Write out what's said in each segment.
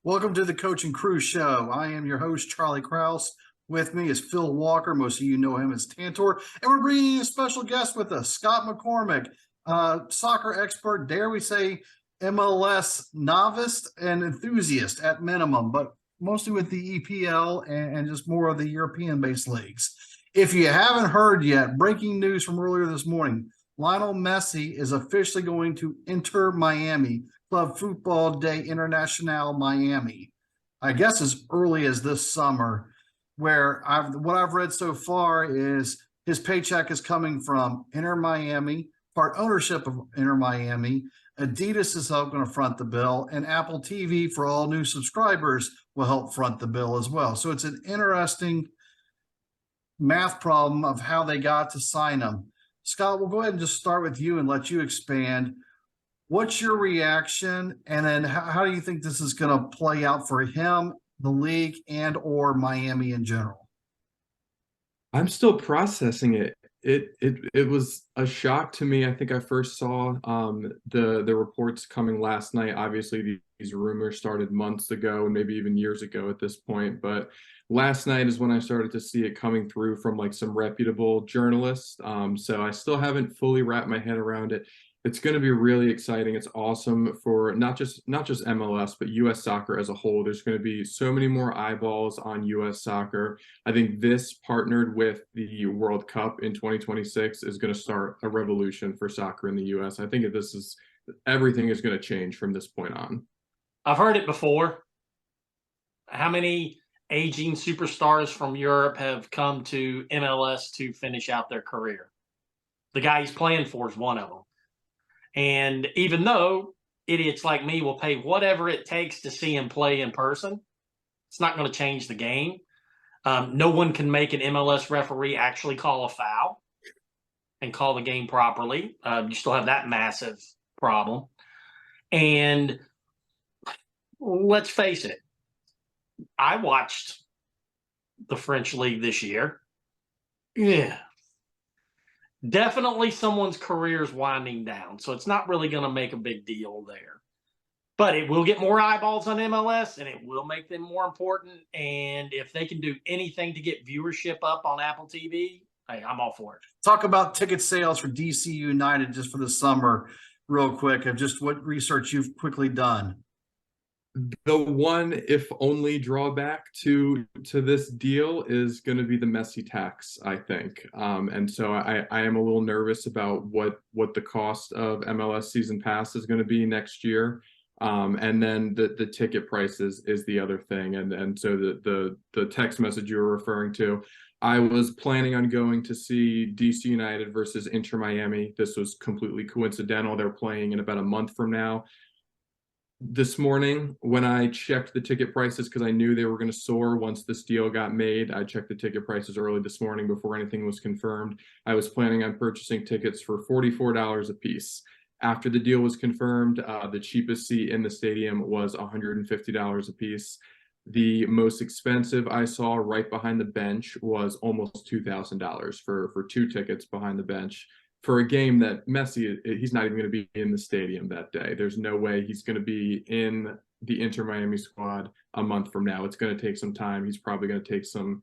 Welcome to the Coach and Crew Show. I am your host, Charlie Kraus. With me is Phil Walker. Most of you know him as Tantor. And we're bringing in a special guest with us, Scott McCormick, soccer expert, dare we say MLS novice and enthusiast at minimum, but mostly with the EPL and just more of the European-based leagues. If you haven't heard yet, breaking news from earlier this morning, Lionel Messi is officially going to enter Miami Club Football Day International Miami, I guess as early as this summer, where what I've read so far is his paycheck is coming from Inter Miami, part ownership of Inter Miami. Adidas is helping to front the bill, and Apple TV for all new subscribers will help front the bill as well. So it's an interesting math problem of how they got to sign him. Scott, we'll go ahead and just start with you and let you expand. What's your reaction, and then how do you think this is going to play out for him, the league, and or Miami in general? I'm still processing it. It was a shock to me. I think I first saw the reports coming last night. Obviously, these rumors started months ago and maybe even years ago at this point. But last night is when I started to see it coming through from like some reputable journalists. So I still haven't fully wrapped my head around it. It's going to be really exciting. It's awesome for not just MLS, but U.S. soccer as a whole. There's going to be so many more eyeballs on U.S. soccer. I think this, partnered with the World Cup in 2026, is going to start a revolution for soccer in the U.S. I think everything is going to change from this point on. I've heard it before. How many aging superstars from Europe have come to MLS to finish out their career? The guy he's playing for is one of them. And even though idiots like me will pay whatever it takes to see him play in person, it's not going to change the game. No one can make an MLS referee actually call a foul and call the game properly. You still have that massive problem. And let's face it, I watched the French league this year. Yeah. Definitely someone's career is winding down, so it's not really going to make a big deal there. But it will get more eyeballs on MLS, and it will make them more important. And if they can do anything to get viewership up on Apple TV, hey, I'm all for it. Talk about ticket sales for DC United just for the summer real quick, of just what research you've quickly done. The one, if only, drawback to this deal is going to be the Messi tax, I think. And so I am a little nervous about what the cost of MLS season pass is going to be next year. And then the ticket prices is the other thing. And so the text message you were referring to, I was planning on going to see DC United versus Inter Miami. This was completely coincidental. They're playing in about a month from now. This morning, when I checked the ticket prices, because I knew they were going to soar once this deal got made, I checked the ticket prices early this morning before anything was confirmed. I was planning on purchasing tickets for $44 a piece. After the deal was confirmed, the cheapest seat in the stadium was $150 a piece. The most expensive I saw right behind the bench was almost $2,000 for two tickets behind the bench, for a game that Messi, he's not even going to be in the stadium that day. There's no way he's going to be in the Inter Miami squad a month from now. It's going to take some time. He's probably going to take some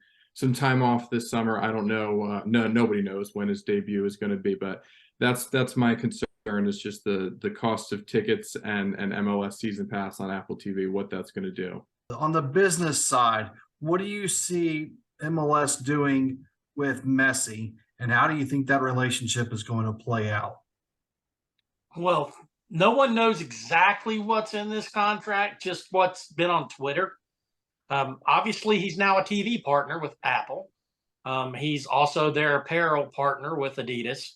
time off this summer. I don't know. Nobody knows when his debut is going to be, but that's my concern, is just the cost of tickets and MLS season pass on Apple TV, what that's going to do. On the business side, what do you see MLS doing with Messi? And how do you think that relationship is going to play out? Well, no one knows exactly what's in this contract, just what's been on Twitter. Obviously, he's now a TV partner with Apple. He's also their apparel partner with Adidas.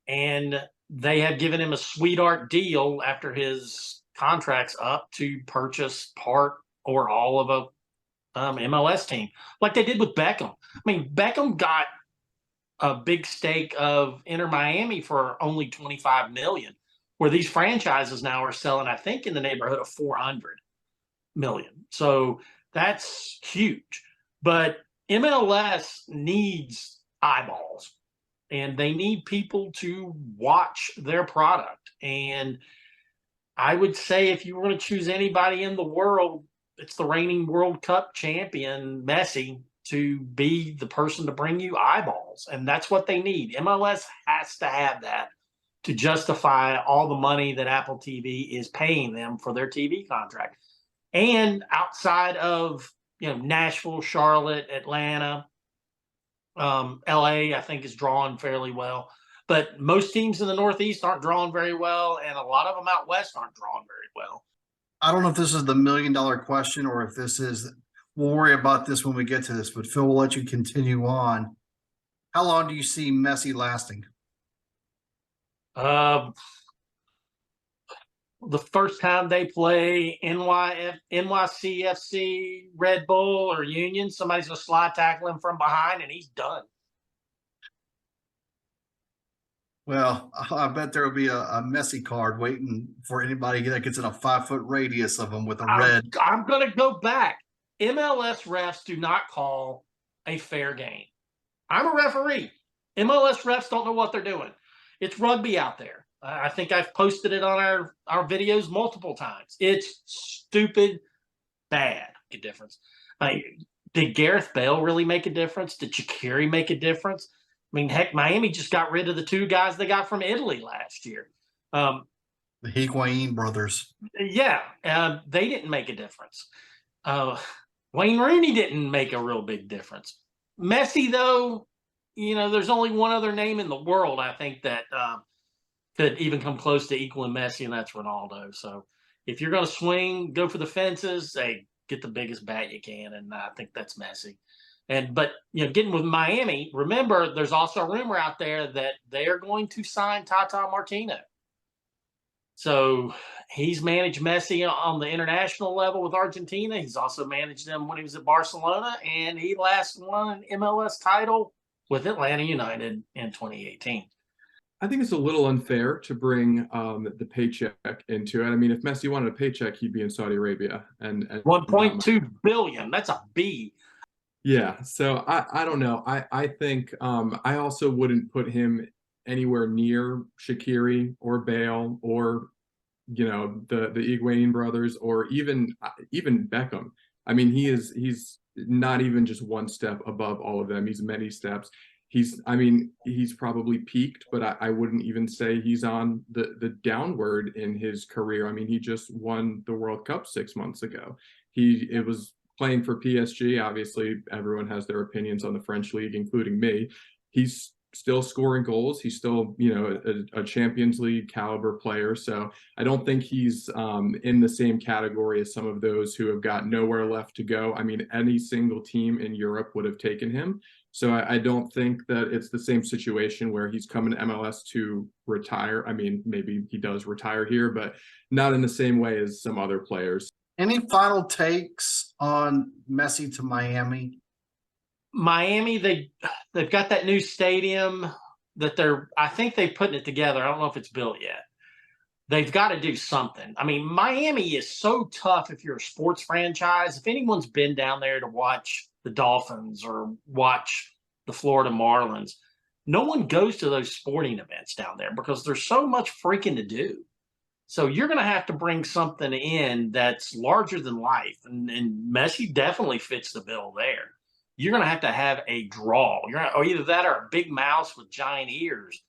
And they have given him a sweetheart deal after his contract's up to purchase part or all of a MLS team, like they did with Beckham. I mean, Beckham got a big stake of Inter Miami for only $25 million, where these franchises now are selling, I think, in the neighborhood of $400 million. So that's huge. But MLS needs eyeballs, and they need people to watch their product. And I would say if you were going to choose anybody in the world it's the reigning World Cup champion, Messi, to be the person to bring you eyeballs. And that's what they need. MLS has to have that to justify all the money that Apple TV is paying them for their TV contract. And outside of, Nashville, Charlotte, Atlanta, LA, I think is drawing fairly well. But most teams in the Northeast aren't drawing very well, and a lot of them out West aren't drawing very well. I don't know if this is the $1,000,000 question or if this is, we'll worry about this when we get to this, but Phil, we'll let you continue on. How long do you see Messi lasting? The first time they play NYCFC, Red Bull, or Union, somebody's going to slide tackle him from behind, and he's done. Well, I bet there will be a Messi card waiting for anybody that gets in a 5-foot radius of them with a red. I'm going to go back. MLS refs do not call a fair game. I'm a referee. MLS refs don't know what they're doing. It's rugby out there. I think I've posted it on our videos multiple times. It's stupid, bad. A difference. Did Gareth Bale really make a difference? Did Shaqiri make a difference? I mean, heck, Miami just got rid of the 2 guys they got from Italy last year. The Higuain brothers. Yeah, they didn't make a difference. Wayne Rooney didn't make a real big difference. Messi, though, there's only one other name in the world, I think, that could even come close to equaling Messi, and that's Ronaldo. So if you're going to swing, go for the fences, hey, get the biggest bat you can, and I think that's Messi. But getting with Miami, remember, there's also a rumor out there that they are going to sign Tata Martino. So he's managed Messi on the international level with Argentina. He's also managed him when he was at Barcelona, and he last won an MLS title with Atlanta United in 2018. I think it's a little unfair to bring the paycheck into it. I mean, if Messi wanted a paycheck, he'd be in Saudi Arabia. And 1.2 billion. That's a B. Yeah. So I don't know. I think I also wouldn't put him anywhere near Shaqiri or Bale or the Higuain brothers or even Beckham. I mean, he's not even just one step above all of them. He's many steps. He's probably peaked, but I wouldn't even say he's on the downward in his career. I mean, he just won the World Cup 6 months ago. It was playing for PSG. Obviously, everyone has their opinions on the French league, including me. He's still scoring goals. He's still, a Champions League caliber player. So I don't think he's in the same category as some of those who have got nowhere left to go. I mean, any single team in Europe would have taken him. So I don't think that it's the same situation where he's coming to MLS to retire. I mean, maybe he does retire here, but not in the same way as some other players. Any final takes on Messi to Miami? Miami, they've got that new stadium that I think they're putting it together. I don't know if it's built yet. They've got to do something. I mean, Miami is so tough if you're a sports franchise. If anyone's been down there to watch the Dolphins or watch the Florida Marlins, no one goes to those sporting events down there because there's so much freaking to do. So you're going to have to bring something in that's larger than life. And Messi definitely fits the bill there. You're going to have a draw. Or either that or a big mouse with giant ears.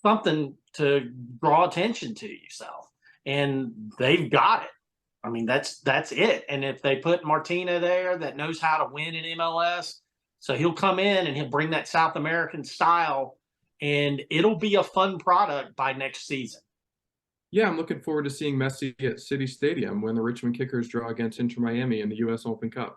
Something to draw attention to yourself. And they've got it. I mean, that's it. And if they put Martino there that knows how to win in MLS, so he'll come in and he'll bring that South American style, and it'll be a fun product by next season. Yeah, I'm looking forward to seeing Messi at City Stadium when the Richmond Kickers draw against Inter Miami in the U.S. Open Cup.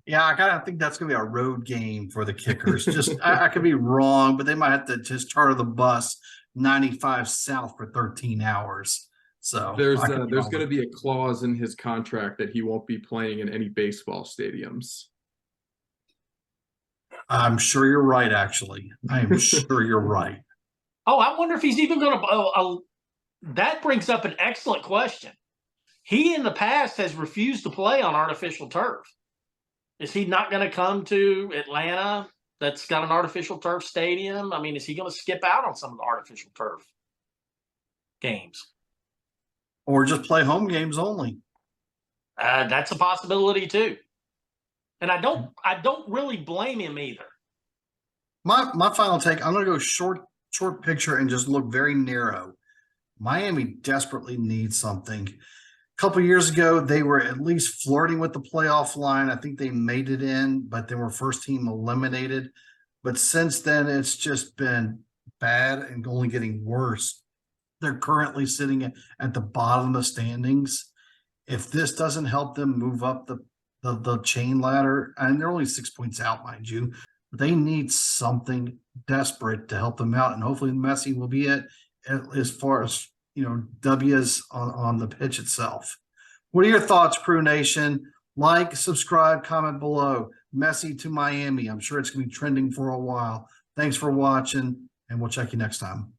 Yeah, I kind of think that's going to be a road game for the Kickers. Just I could be wrong, but they might have to just charter the bus 95 south for 13 hours. So there's going to be a clause in his contract that he won't be playing in any baseball stadiums. I'm sure you're right, actually. I am sure you're right. Oh, I wonder if he's even going to that brings up an excellent question. He in the past has refused to play on artificial turf. Is he not going to come to Atlanta that's got an artificial turf stadium? I mean, is he going to skip out on some of the artificial turf games? or just play home games only. That's a possibility too. And I don't really blame him either. My final take, I'm going to go short picture and just look very narrow. Miami desperately needs something. A couple years ago, they were at least flirting with the playoff line. I think they made it in, but they were first team eliminated. But since then, it's just been bad and only getting worse. They're currently sitting at the bottom of the standings. If this doesn't help them move up the chain ladder, and they're only 6 points out, mind you, they need something desperate to help them out. And hopefully Messi will be it as far as, W's on the pitch itself. What are your thoughts, Crew Nation? Like, subscribe, comment below. Messi to Miami. I'm sure it's going to be trending for a while. Thanks for watching, and we'll check you next time.